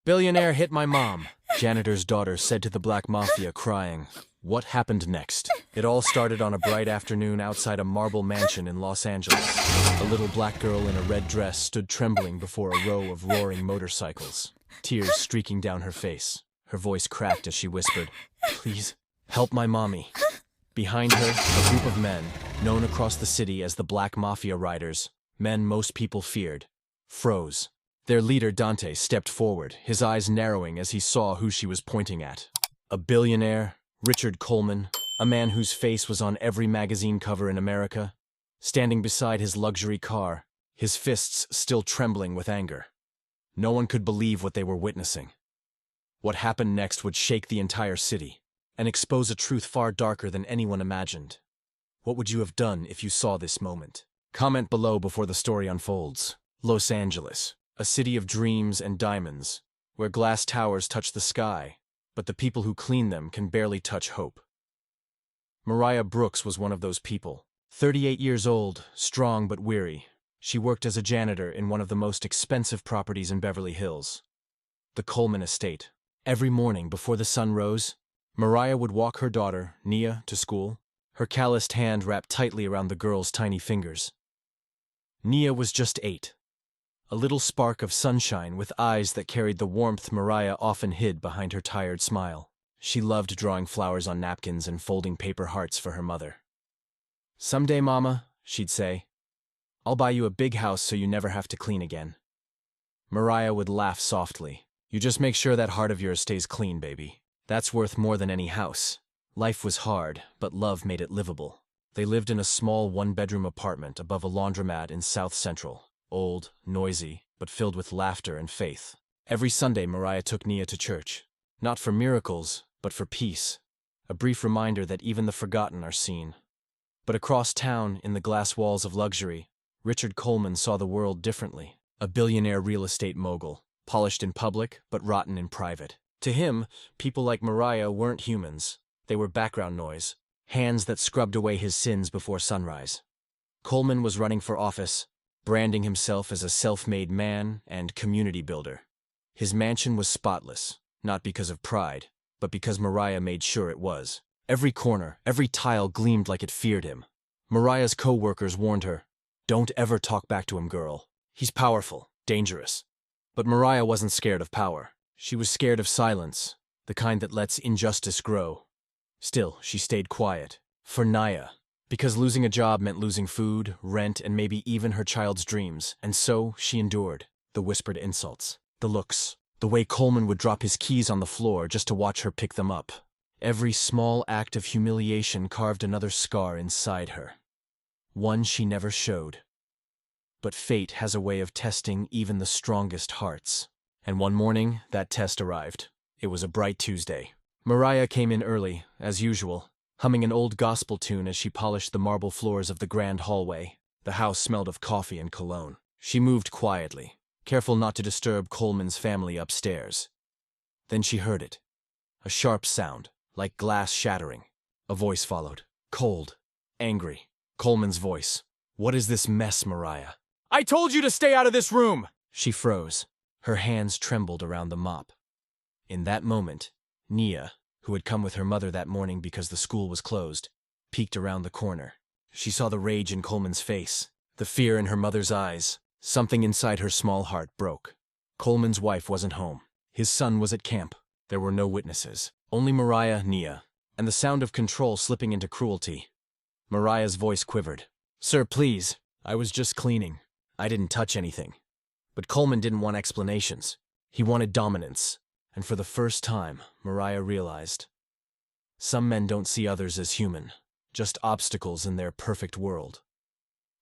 Billionaire hit my mom, Janitor's daughter said to the Black Mafia, crying. What happened next? It all started on a bright afternoon outside a marble mansion in Los Angeles. A little black girl in a red dress stood trembling before a row of roaring motorcycles, tears streaking down her face. Her voice cracked as she whispered, "Please, help my mommy." Behind her, a group of men, known across the city as the Black Mafia Riders, men most people feared, froze. Their leader, Dante, stepped forward, his eyes narrowing as he saw who she was pointing at. A billionaire, Richard Coleman, a man whose face was on every magazine cover in America, standing beside his luxury car, his fists still trembling with anger. No one could believe what they were witnessing. What happened next would shake the entire city and expose a truth far darker than anyone imagined. What would you have done if you saw this moment? Comment below before the story unfolds. Los Angeles, a city of dreams and diamonds, where glass towers touch the sky, but the people who clean them can barely touch hope. Mariah Brooks was one of those people. 38 years old, strong but weary, she worked as a janitor in one of the most expensive properties in Beverly Hills, the Coleman estate. Every morning before the sun rose, Mariah would walk her daughter, Nia, to school, her calloused hand wrapped tightly around the girl's tiny fingers. Nia was just 8. A little spark of sunshine with eyes that carried the warmth Mariah often hid behind her tired smile. She loved drawing flowers on napkins and folding paper hearts for her mother. "Someday, Mama," she'd say, "I'll buy you a big house so you never have to clean again." Mariah would laugh softly. "You just make sure that heart of yours stays clean, baby. That's worth more than any house." Life was hard, but love made it livable. They lived in a small one-bedroom apartment above a laundromat in South Central. Old, noisy, but filled with laughter and faith. Every Sunday, Mariah took Nia to church. Not for miracles, but for peace. A brief reminder that even the forgotten are seen. But across town, in the glass walls of luxury, Richard Coleman saw the world differently. A billionaire real estate mogul, polished in public, but rotten in private. To him, people like Mariah weren't humans. They were background noise, hands that scrubbed away his sins before sunrise. Coleman was running for office, branding himself as a self-made man and community builder. His mansion was spotless, not because of pride, but because Mariah made sure it was. Every corner, every tile gleamed like it feared him. Mariah's co-workers warned her, "Don't ever talk back to him, girl. He's powerful, dangerous." But Mariah wasn't scared of power. She was scared of silence, the kind that lets injustice grow. Still, she stayed quiet. For Nia. Because losing a job meant losing food, rent, and maybe even her child's dreams, and so she endured. The whispered insults, the looks, the way Coleman would drop his keys on the floor just to watch her pick them up. Every small act of humiliation carved another scar inside her. One she never showed. But fate has a way of testing even the strongest hearts. And one morning, that test arrived. It was a bright Tuesday. Mariah came in early, as usual, humming an old gospel tune as she polished the marble floors of the grand hallway. The house smelled of coffee and cologne. She moved quietly, careful not to disturb Coleman's family upstairs. Then she heard it. A sharp sound, like glass shattering. A voice followed. Cold, angry. Coleman's voice. "What is this mess, Mariah?" "I told you to stay out of this room!" She froze. Her hands trembled around the mop. In that moment, Nia, who had come with her mother that morning because the school was closed, peeked around the corner. She saw the rage in Coleman's face, the fear in her mother's eyes. Something inside her small heart broke. Coleman's wife wasn't home. His son was at camp. There were no witnesses. Only Mariah, Nia, and the sound of control slipping into cruelty. Mariah's voice quivered. "Sir, please. I was just cleaning. I didn't touch anything." But Coleman didn't want explanations. He wanted dominance. And for the first time, Mariah realized. Some men don't see others as human, just obstacles in their perfect world.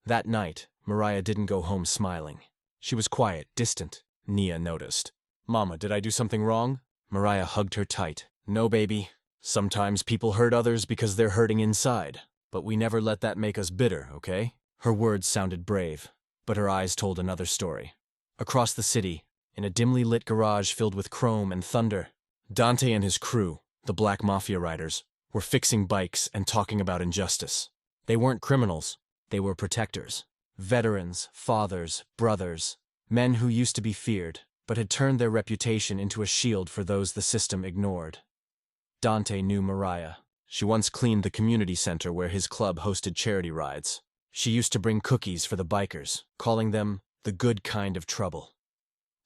That night, Mariah didn't go home smiling. She was quiet, distant. Nia noticed. "Mama, did I do something wrong?" Mariah hugged her tight. "No, baby. Sometimes people hurt others because they're hurting inside, but we never let that make us bitter, okay?" Her words sounded brave, but her eyes told another story. Across the city, in a dimly lit garage filled with chrome and thunder, Dante and his crew, the Black Mafia Riders, were fixing bikes and talking about injustice. They weren't criminals. They were protectors. Veterans, fathers, brothers, men who used to be feared, but had turned their reputation into a shield for those the system ignored. Dante knew Mariah. She once cleaned the community center where his club hosted charity rides. She used to bring cookies for the bikers, calling them the good kind of trouble.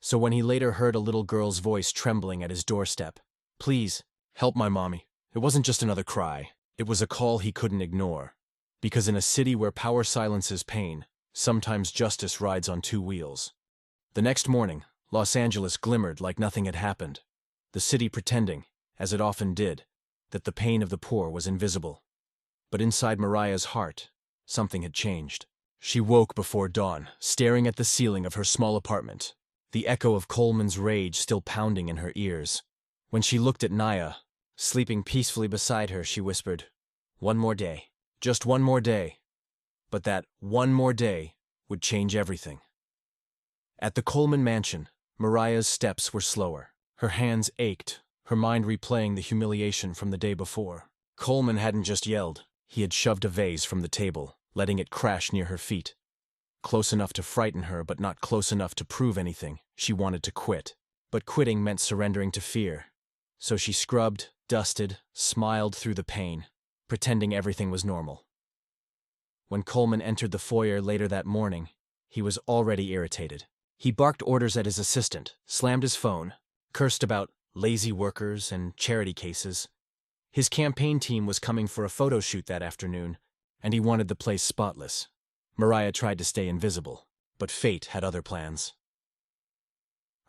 So when he later heard a little girl's voice trembling at his doorstep, "Please, help my mommy," it wasn't just another cry. It was a call he couldn't ignore. Because in a city where power silences pain, sometimes justice rides on two wheels. The next morning, Los Angeles glimmered like nothing had happened, the city pretending, as it often did, that the pain of the poor was invisible. But inside Mariah's heart, something had changed. She woke before dawn, staring at the ceiling of her small apartment, the echo of Coleman's rage still pounding in her ears. When she looked at Naya, sleeping peacefully beside her, she whispered, "One more day. Just one more day." But that one more day would change everything. At the Coleman mansion, Mariah's steps were slower. Her hands ached, her mind replaying the humiliation from the day before. Coleman hadn't just yelled. He had shoved a vase from the table, letting it crash near her feet. Close enough to frighten her, but not close enough to prove anything. She wanted to quit. But quitting meant surrendering to fear. So she scrubbed, dusted, smiled through the pain, pretending everything was normal. When Coleman entered the foyer later that morning, he was already irritated. He barked orders at his assistant, slammed his phone, cursed about lazy workers and charity cases. His campaign team was coming for a photo shoot that afternoon, and he wanted the place spotless. Mariah tried to stay invisible, but fate had other plans.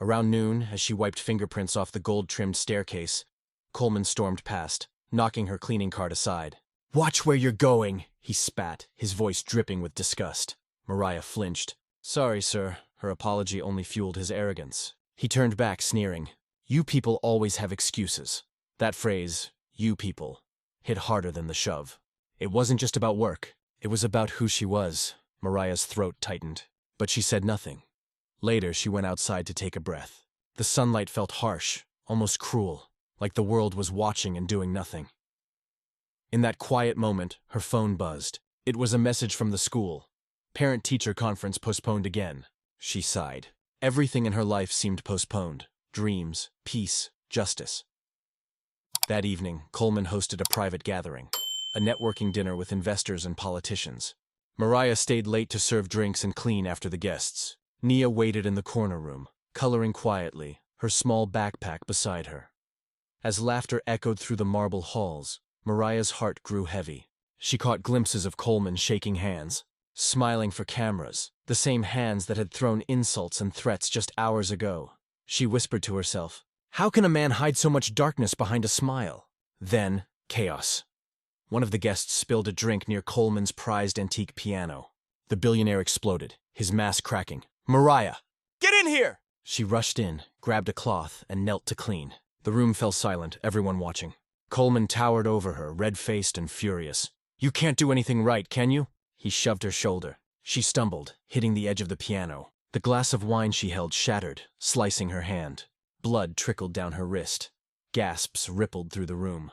Around noon, as she wiped fingerprints off the gold-trimmed staircase, Coleman stormed past, knocking her cleaning cart aside. "Watch where you're going," he spat, his voice dripping with disgust. Mariah flinched. "Sorry, sir." Her apology only fueled his arrogance. He turned back, sneering. "You people always have excuses." That phrase, "you people," hit harder than the shove. It wasn't just about work. It was about who she was. Mariah's throat tightened, but she said nothing. Later, she went outside to take a breath. The sunlight felt harsh, almost cruel, like the world was watching and doing nothing. In that quiet moment, her phone buzzed. It was a message from the school. Parent-teacher conference postponed again. She sighed. Everything in her life seemed postponed. Dreams, peace, justice. That evening, Coleman hosted a private gathering, a networking dinner with investors and politicians. Mariah stayed late to serve drinks and clean after the guests. Nia waited in the corner room, coloring quietly, her small backpack beside her. As laughter echoed through the marble halls, Mariah's heart grew heavy. She caught glimpses of Coleman shaking hands, smiling for cameras, the same hands that had thrown insults and threats just hours ago. She whispered to herself, "How can a man hide so much darkness behind a smile?" Then, chaos. One of the guests spilled a drink near Coleman's prized antique piano. The billionaire exploded, his mask cracking. "Mariah! Get in here!" She rushed in, grabbed a cloth, and knelt to clean. The room fell silent, everyone watching. Coleman towered over her, red-faced and furious. "You can't do anything right, can you?" He shoved her shoulder. She stumbled, hitting the edge of the piano. The glass of wine she held shattered, slicing her hand. Blood trickled down her wrist. Gasps rippled through the room.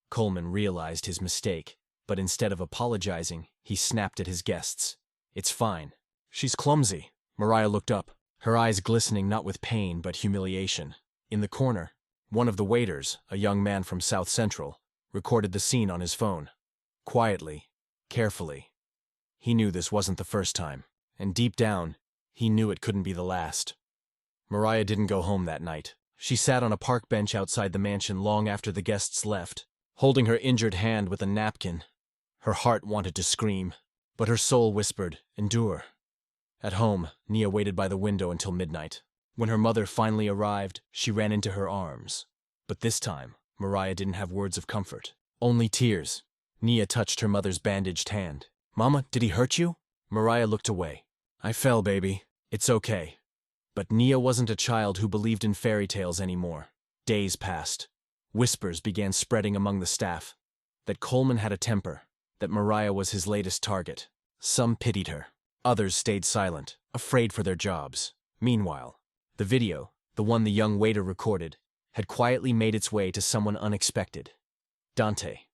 Coleman realized his mistake, but instead of apologizing, he snapped at his guests. "It's fine. She's clumsy." Mariah looked up, her eyes glistening not with pain but humiliation. In the corner, one of the waiters, a young man from South Central, recorded the scene on his phone. Quietly, carefully. He knew this wasn't the first time, and deep down, he knew it couldn't be the last. Mariah didn't go home that night. She sat on a park bench outside the mansion long after the guests left, holding her injured hand with a napkin. Her heart wanted to scream, but her soul whispered, "Endure." At home, Nia waited by the window until midnight. When her mother finally arrived, she ran into her arms. But this time, Mariah didn't have words of comfort, only tears. Nia touched her mother's bandaged hand. "Mama, did he hurt you?" Mariah looked away. "I fell, baby. It's okay." But Nia wasn't a child who believed in fairy tales anymore. Days passed. Whispers began spreading among the staff. That Coleman had a temper. That Mariah was his latest target. Some pitied her. Others stayed silent, afraid for their jobs. Meanwhile, the video, the one the young waiter recorded, had quietly made its way to someone unexpected. Dante.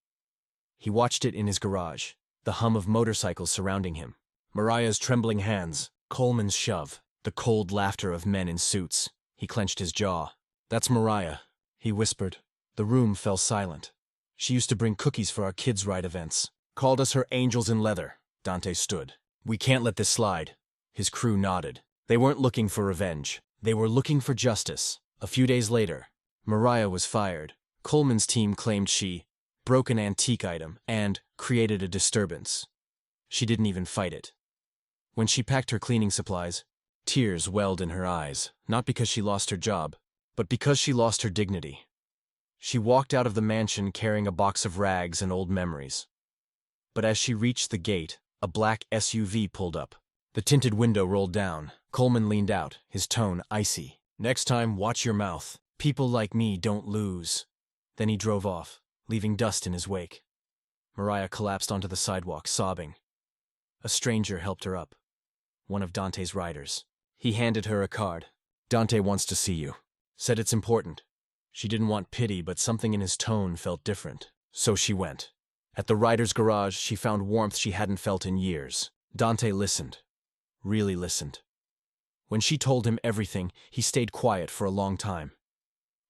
He watched it in his garage, the hum of motorcycles surrounding him. Mariah's trembling hands, Coleman's shove, the cold laughter of men in suits. He clenched his jaw. "That's Mariah," he whispered. The room fell silent. "She used to bring cookies for our kids' ride events. Called us her angels in leather." Dante stood. "We can't let this slide." His crew nodded. They weren't looking for revenge. They were looking for justice. A few days later, Mariah was fired. Coleman's team claimed she broke an antique item and created a disturbance. She didn't even fight it. When she packed her cleaning supplies, tears welled in her eyes, not because she lost her job, but because she lost her dignity. She walked out of the mansion carrying a box of rags and old memories. But as she reached the gate, a black SUV pulled up. The tinted window rolled down. Coleman leaned out, his tone icy. "Next time, watch your mouth. People like me don't lose." Then he drove off, leaving dust in his wake. Mariah collapsed onto the sidewalk, sobbing. A stranger helped her up. One of Dante's riders. He handed her a card. "Dante wants to see you." Said it's important. She didn't want pity, but something in his tone felt different. So she went. At the rider's garage, she found warmth she hadn't felt in years. Dante listened. Really listened. When she told him everything, he stayed quiet for a long time.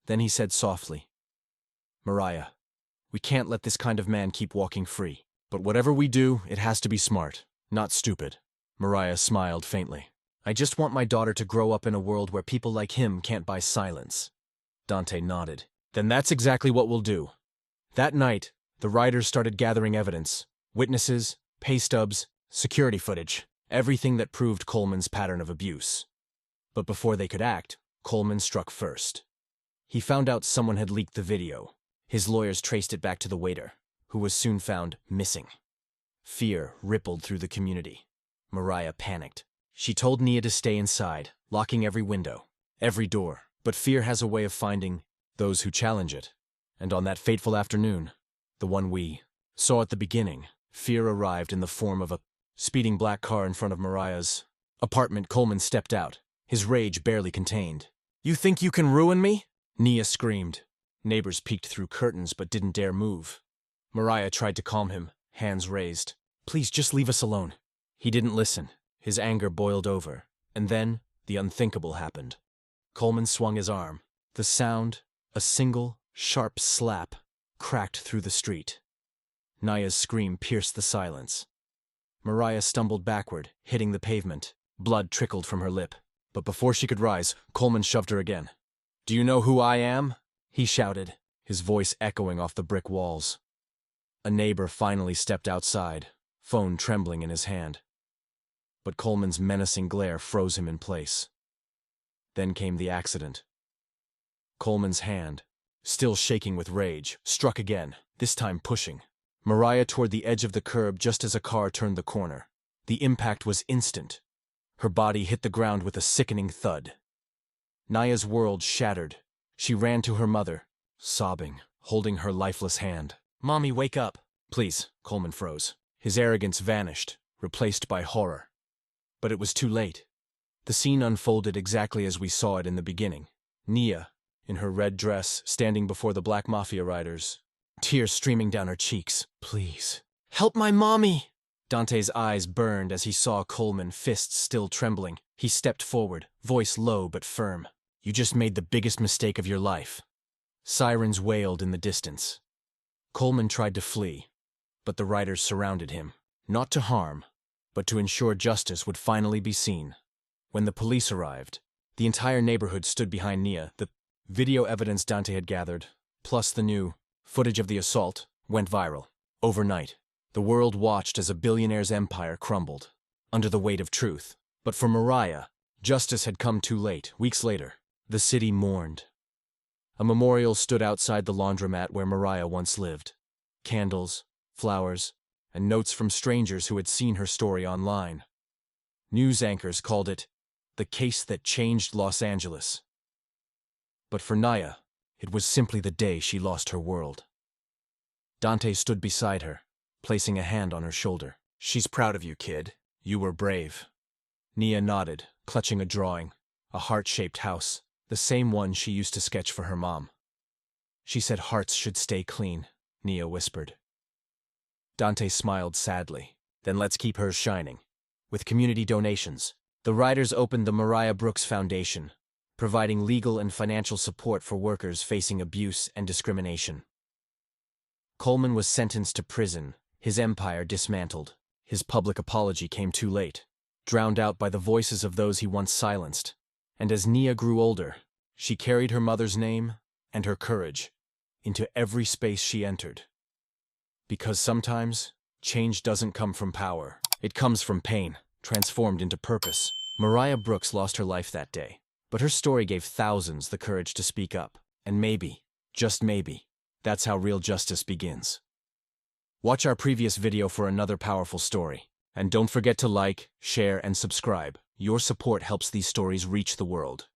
Then he said softly, "Mariah, we can't let this kind of man keep walking free. But whatever we do, it has to be smart, not stupid." Mariah smiled faintly. "I just want my daughter to grow up in a world where people like him can't buy silence." Dante nodded. "Then that's exactly what we'll do." That night, the riders started gathering evidence. Witnesses, pay stubs, security footage. Everything that proved Coleman's pattern of abuse. But before they could act, Coleman struck first. He found out someone had leaked the video. His lawyers traced it back to the waiter, who was soon found missing. Fear rippled through the community. Mariah panicked. She told Nia to stay inside, locking every window, every door. But fear has a way of finding those who challenge it. And on that fateful afternoon, the one we saw at the beginning, fear arrived in the form of a speeding black car in front of Mariah's apartment. Coleman stepped out, his rage barely contained. "You think you can ruin me?" Nia screamed. Neighbors peeked through curtains but didn't dare move. Mariah tried to calm him, hands raised. "Please, just leave us alone." He didn't listen. His anger boiled over. And then, the unthinkable happened. Coleman swung his arm. The sound, a single, sharp slap, cracked through the street. Nia's scream pierced the silence. Mariah stumbled backward, hitting the pavement. Blood trickled from her lip. But before she could rise, Coleman shoved her again. "Do you know who I am?" he shouted, his voice echoing off the brick walls. A neighbor finally stepped outside, phone trembling in his hand. But Coleman's menacing glare froze him in place. Then came the accident. Coleman's hand, still shaking with rage, struck again, this time pushing Mariah toward the edge of the curb just as a car turned the corner. The impact was instant. Her body hit the ground with a sickening thud. Nia's world shattered. She ran to her mother, sobbing, holding her lifeless hand. "Mommy, wake up." "Please." Coleman froze. His arrogance vanished, replaced by horror. But it was too late. The scene unfolded exactly as we saw it in the beginning. Nia, in her red dress, standing before the Black Mafia Riders, tears streaming down her cheeks. "Please, help my mommy!" Dante's eyes burned as he saw Coleman, fists still trembling. He stepped forward, voice low but firm. "You just made the biggest mistake of your life." Sirens wailed in the distance. Coleman tried to flee, but the riders surrounded him, not to harm, but to ensure justice would finally be seen. When the police arrived, the entire neighborhood stood behind Nia. The video evidence Dante had gathered, plus the new footage of the assault, went viral. Overnight, the world watched as a billionaire's empire crumbled under the weight of truth. But for Mariah, justice had come too late. Weeks later, the city mourned. A memorial stood outside the laundromat where Mariah once lived. Candles, flowers, and notes from strangers who had seen her story online. News anchors called it the case that changed Los Angeles. But for Nia, it was simply the day she lost her world. Dante stood beside her, placing a hand on her shoulder. "She's proud of you, kid. You were brave." Nia nodded, clutching a drawing, a heart-shaped house, the same one she used to sketch for her mom. "She said hearts should stay clean," Nia whispered. Dante smiled sadly. "Then let's keep hers shining." With community donations, the riders opened the Mariah Brooks Foundation, providing legal and financial support for workers facing abuse and discrimination. Coleman was sentenced to prison, his empire dismantled. His public apology came too late, drowned out by the voices of those he once silenced. And as Nia grew older, she carried her mother's name and her courage into every space she entered. Because sometimes, change doesn't come from power. It comes from pain, transformed into purpose. Mariah Brooks lost her life that day, but her story gave thousands the courage to speak up. And maybe, just maybe, that's how real justice begins. Watch our previous video for another powerful story. And don't forget to like, share, and subscribe. Your support helps these stories reach the world.